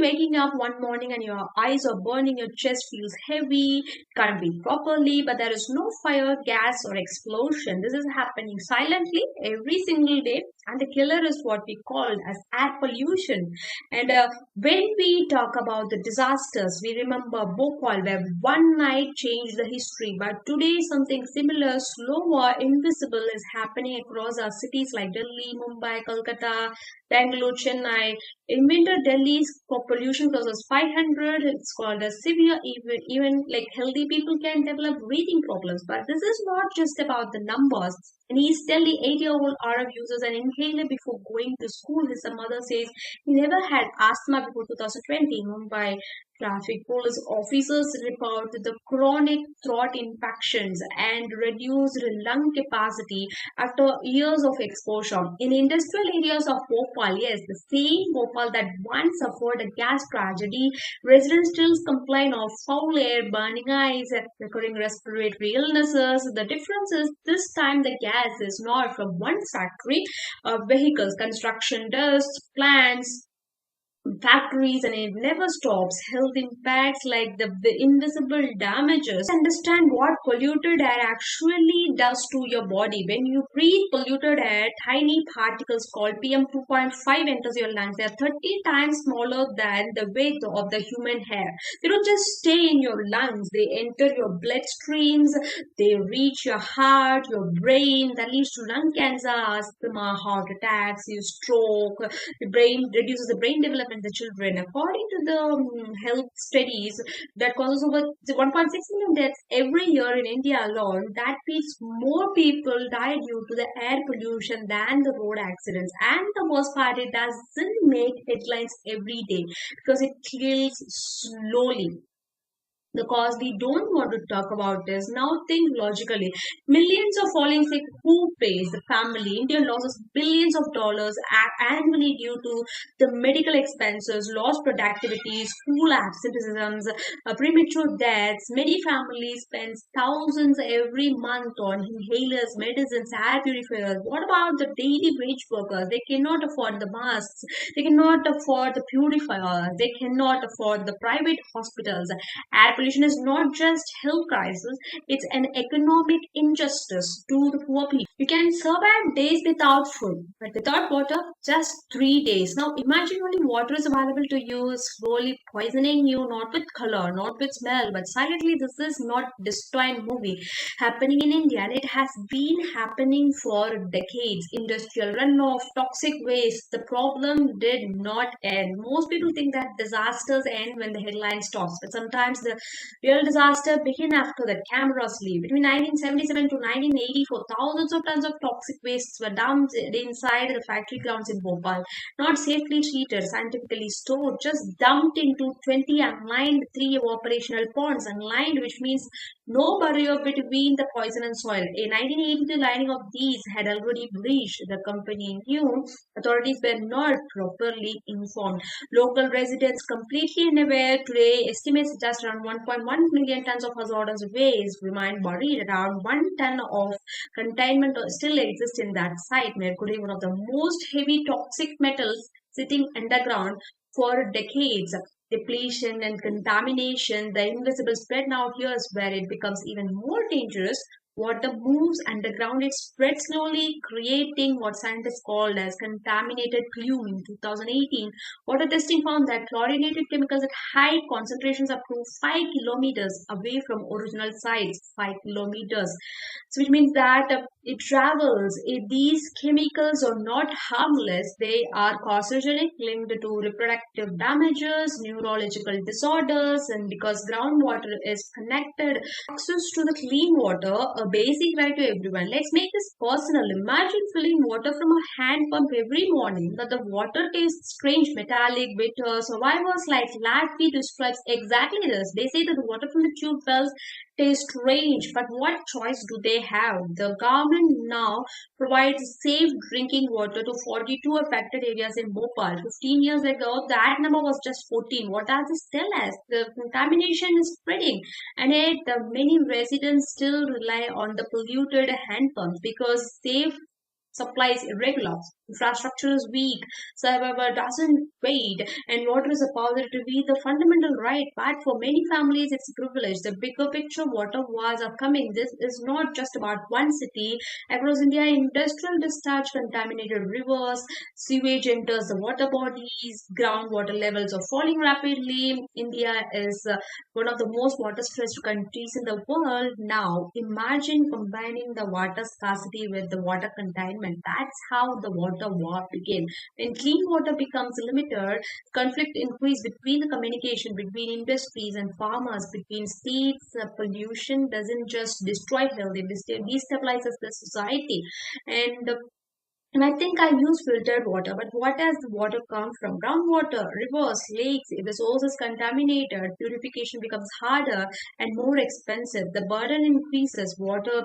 waking up one morning and your eyes are burning, your chest feels heavy, can't breathe properly, but there is no fire, gas, or explosion. This is happening silently every single day, and the killer is what we call as air pollution. And when we talk about the disasters, we remember Bhopal, where one night changed the history. But today, something similar, slower, invisible, is happening across our cities like Delhi, Mumbai, Kolkata, Bangalore, Chennai. In winter, Delhi's pollution crosses 500. It's called a severe. Even like healthy people can develop breathing problems. But this is not just about the numbers. In East Delhi, 8-year-old Arab uses an inhaler before going to school. His mother says he never had asthma before 2020. Mumbai traffic police officers report the chronic throat infections and reduced lung capacity after years of exposure. In industrial areas of Bhopal, yes, the same Bhopal that once suffered a gas tragedy, residents still complain of foul air, burning eyes, recurring respiratory illnesses. The difference is this time the gas is not from one factory, vehicles, construction dust, plants, factories, and it never stops. Health impacts like the invisible damages. Understand what polluted air actually does to your body. When you breathe polluted air, tiny particles called PM 2.5 enters your lungs. They are 30 times smaller than the weight of the human hair. They don't just stay in your lungs, they enter your bloodstreams, they reach your heart, your brain. That leads to lung cancer, asthma, heart attacks, you stroke. The brain reduces the brain development in the children. According to the health studies, that causes over 1.6 million deaths every year in India alone. That means more people die due to the air pollution than the road accidents. And the worst part, it doesn't make headlines every day because it kills slowly. The cause we don't want to talk about is now think logically. Millions are falling sick. Who pays? The family. India loses billions of dollars annually due to the medical expenses, lost productivity, school absenteeisms, premature deaths. Many families spend thousands every month on inhalers, medicines, air purifiers. What about the daily wage workers? They cannot afford the masks. They cannot afford the purifiers. They cannot afford the private hospitals. Air pollution is not just health crisis, it's an economic injustice to the poor people. You can survive days without food, but without water, just 3 days. Now imagine only water is available to you, slowly poisoning you, not with color, not with smell, but silently. This is not dystopian movie happening in India, and it has been happening for decades. Industrial runoff, toxic waste, the problem did not end. Most people think that disasters end when the headline stops, but sometimes the real disaster began after the cameras leave. Between 1977 to 1984, thousands of tons of toxic wastes were dumped inside the factory grounds in Bhopal. Not safely treated, scientifically stored, just dumped into 20 unlined 3 evaporational ponds. Unlined, which means no barrier between the poison and soil. In 1980, the lining of these had already breached. The company knew. Authorities were not properly informed. Local residents completely unaware. Today, estimates suggest around 1.1 million tons of hazardous waste remain buried. Around 1 ton of containment still exists in that site. Mercury, one of the most heavy toxic metals sitting underground for decades. Depletion and contamination, the invisible spread. Now here's where it becomes even more dangerous. Water moves underground, it spreads slowly, creating what scientists called as contaminated plume. In 2018, water testing found that chlorinated chemicals at high concentrations up to 5 kilometers away from original sites, 5 kilometers. So which means that it travels. These chemicals are not harmless, they are carcinogenic, linked to reproductive damages, neurological disorders, and because groundwater is connected, access to the clean water, a basic right to everyone. Let's make this personal. Imagine filling water from a hand pump every morning, but the water tastes strange, metallic, bitter. Survivors like Latvi describes exactly this. They say that the water from the tube wells tastes strange, but what choice do they have? The government now provides safe drinking water to 42 affected areas in Bhopal. 15 years ago, that number was just 14. What does this tell us? The contamination is spreading, and yet many residents still rely on the polluted hand pumps because safe supply is irregular, infrastructure is weak, survivor doesn't wait, and water is supposed to be the fundamental right. But for many families, it's a privilege. The bigger picture, water wars are coming. This is not just about one city. Across India, industrial discharge, contaminated rivers, sewage enters the water bodies, groundwater levels are falling rapidly. India is one of the most water stressed countries in the world now. Imagine combining the water scarcity with the water containment. That's how the water war begins. When clean water becomes limited, conflict increase between the communication between industries and farmers, between states. Pollution doesn't just destroy health; it destabilizes the society. And and I think I use filtered water, but what does the water come from? Groundwater, rivers, lakes. If the source is contaminated, purification becomes harder and more expensive. The burden increases, water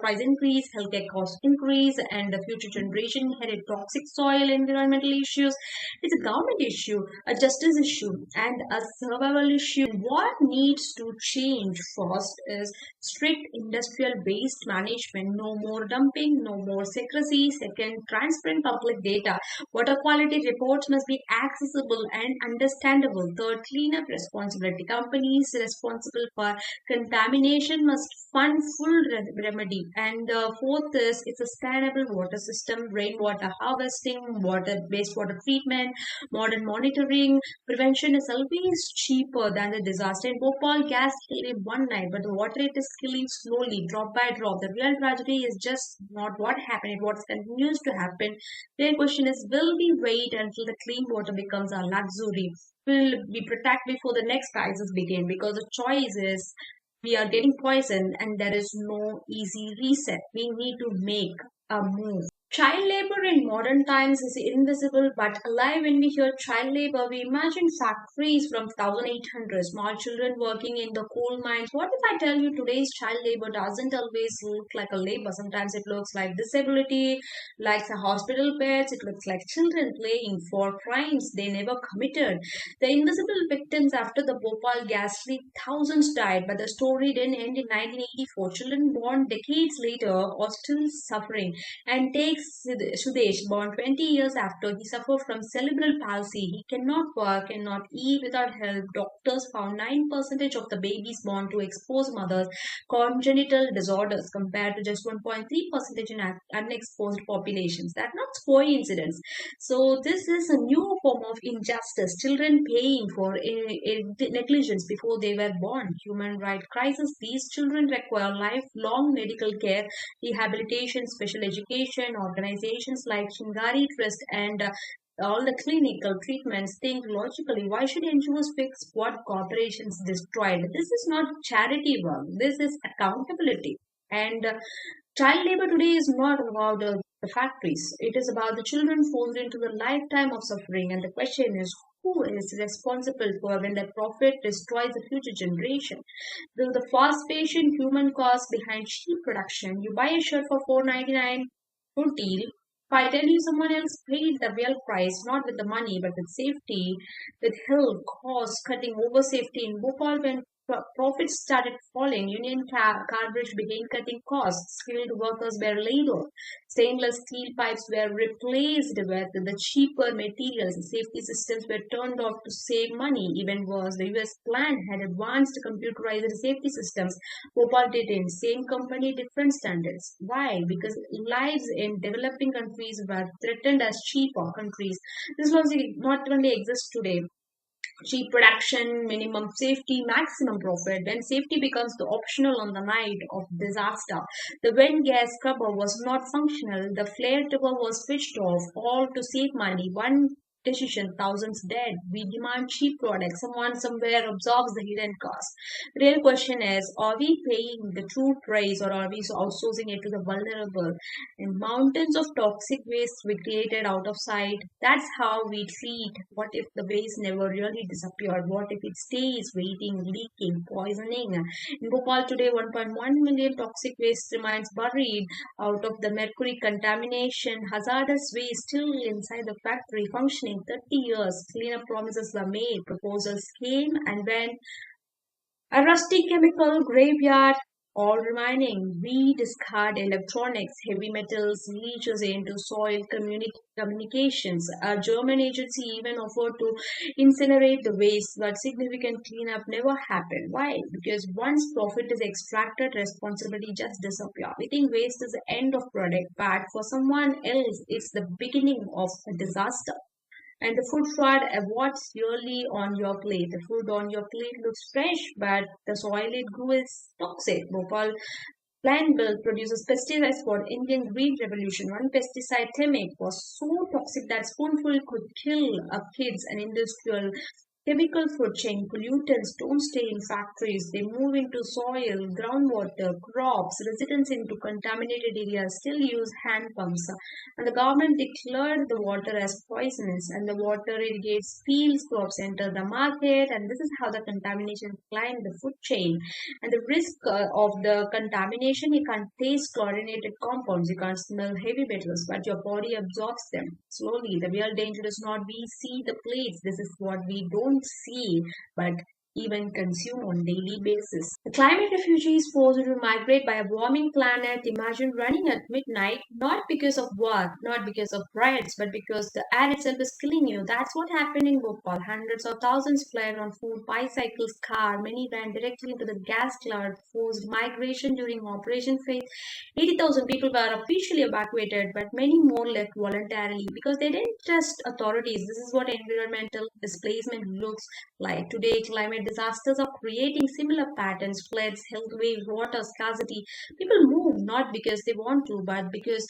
price increase, healthcare costs increase, and the future generation inherit toxic soil, environmental issues. It's a government issue, a justice issue, and a survival issue. What needs to change first is strict industrial waste management, no more dumping, no more secrecy. Second, transparent public data. Water quality reports must be accessible and understandable. Third, cleanup responsibility. Companies responsible for contamination must fund full remedy. And fourth is it's a sustainable water system, rainwater harvesting, water wastewater treatment, modern monitoring. Prevention is always cheaper than the disaster. In Bhopal, gas killed in one night, but the water it is killing slowly, drop by drop. The real tragedy is just not what happened, it's what continues to happen. Their question is, will we wait until the clean water becomes our luxury? Will we protect before the next crisis begin? Because the choice is we are getting poisoned and there is no easy reset. We need to make a move. Child labor in modern times is invisible but alive. When we hear child labor, we imagine factories from 1800, small children working in the coal mines. What if I tell you today's child labor doesn't always look like a labor? Sometimes it looks like disability, like the hospital beds, it looks like children playing for crimes they never committed. The invisible victims after the Bhopal gas leak, thousands died, but the story didn't end in 1984. Children born decades later are still suffering. And take Sudesh, born 20 years after he suffered from cerebral palsy. He cannot work, cannot eat without help. Doctors found 9% of the babies born to exposed mothers congenital disorders compared to just 1.3% in unexposed populations. That's not coincidence. So this is a new form of injustice. Children paying for negligence before they were born. Human rights crisis. These children require lifelong medical care, rehabilitation, special education. Organizations like Shingari Trust and all the clinical treatments think logically. Why should NGOs fix what corporations destroyed? This is not charity work. This is accountability. And child labor today is not about the factories. It is about the children forced into the lifetime of suffering. And the question is, who is responsible for when that profit destroys the future generation? Will the fast patient human cost behind cheap production? You buy a shirt for 4.99 full deal. If I tell you someone else paid the real price, not with the money, but with safety, with health, cost, cutting over safety in Bhopal when profits started falling, Union Carbridge began cutting costs, skilled workers were laid off, stainless steel pipes were replaced with the cheaper materials, safety systems were turned off to save money. Even worse, the US plant had advanced computerized safety systems. Bhopal didn't. Same company, different standards. Why? Because lives in developing countries were threatened as cheaper countries. This logic not only exists today. Cheap production, minimum safety, maximum profit. When safety becomes the optional on the night of disaster, the wind gas scrubber was not functional, the flare trigger was switched off, all to save money. One decision, thousands dead. We demand cheap products. Someone somewhere absorbs the hidden cost. The real question is, are we paying the true price or are we outsourcing it to the vulnerable? And mountains of toxic waste we created out of sight. That's how we treat. What if the waste never really disappeared? What if it stays waiting, leaking, poisoning? In Bhopal today, 1.1 million toxic waste remains buried out of the mercury contamination. Hazardous waste still inside the factory functioning 30 years. Cleanup promises were made, proposals came and went. A rusty chemical graveyard All remaining, we discard electronics, heavy metals, leaches into soil communications. A German agency even offered to incinerate the waste, but significant cleanup never happened. Why? Because once profit is extracted, responsibility just disappears. We think waste is the end of product, but for someone else, it's the beginning of a disaster. And the food fraud what's really on your plate. The food on your plate looks fresh, but the soil it grew is toxic. Bhopal plant bill produces pesticides for Indian green revolution. One pesticide, Temic, was so toxic that spoonful could kill kids and industrial chemical food chain pollutants don't stay in factories. They move into soil, groundwater, crops. Residents into contaminated areas still use hand pumps. And the government declared the water as poisonous, and the water irrigates fields, crops enter the market, and this is how the contamination climbed the food chain. And the risk of the contamination, you can't taste chlorinated compounds, you can't smell heavy metals, but your body absorbs them slowly. The real danger is not we see the plates, this is what we don't see, but even consume on daily basis. The climate refugees forced to migrate by a warming planet. Imagine running at midnight, not because of war, not because of riots, but because the air itself is killing you. That's what happened in Bhopal. Hundreds of thousands fled on foot, bicycles, car. Many ran directly into the gas cloud. Forced migration during Operation Faith. 80,000 people were officially evacuated, but many more left voluntarily because they didn't trust authorities. This is what environmental displacement looks like. Today, climate disasters are creating similar patterns: floods, health waves, water scarcity. People move not because they want to, but because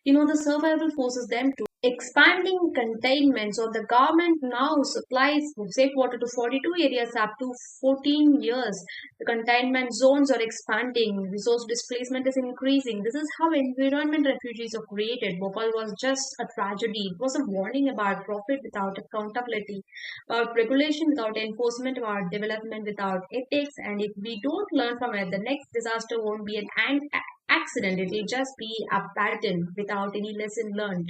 the survival forces them to. Expanding containment. So the government now supplies safe water to 42 areas up to 14 years. The containment zones are expanding. Resource displacement is increasing. This is how environment refugees are created. Bhopal was just a tragedy. It was a warning about profit without accountability, about regulation without enforcement, about development without ethics. And if we don't learn from it, the next disaster won't be an accident. It will just be a pattern without any lesson learned.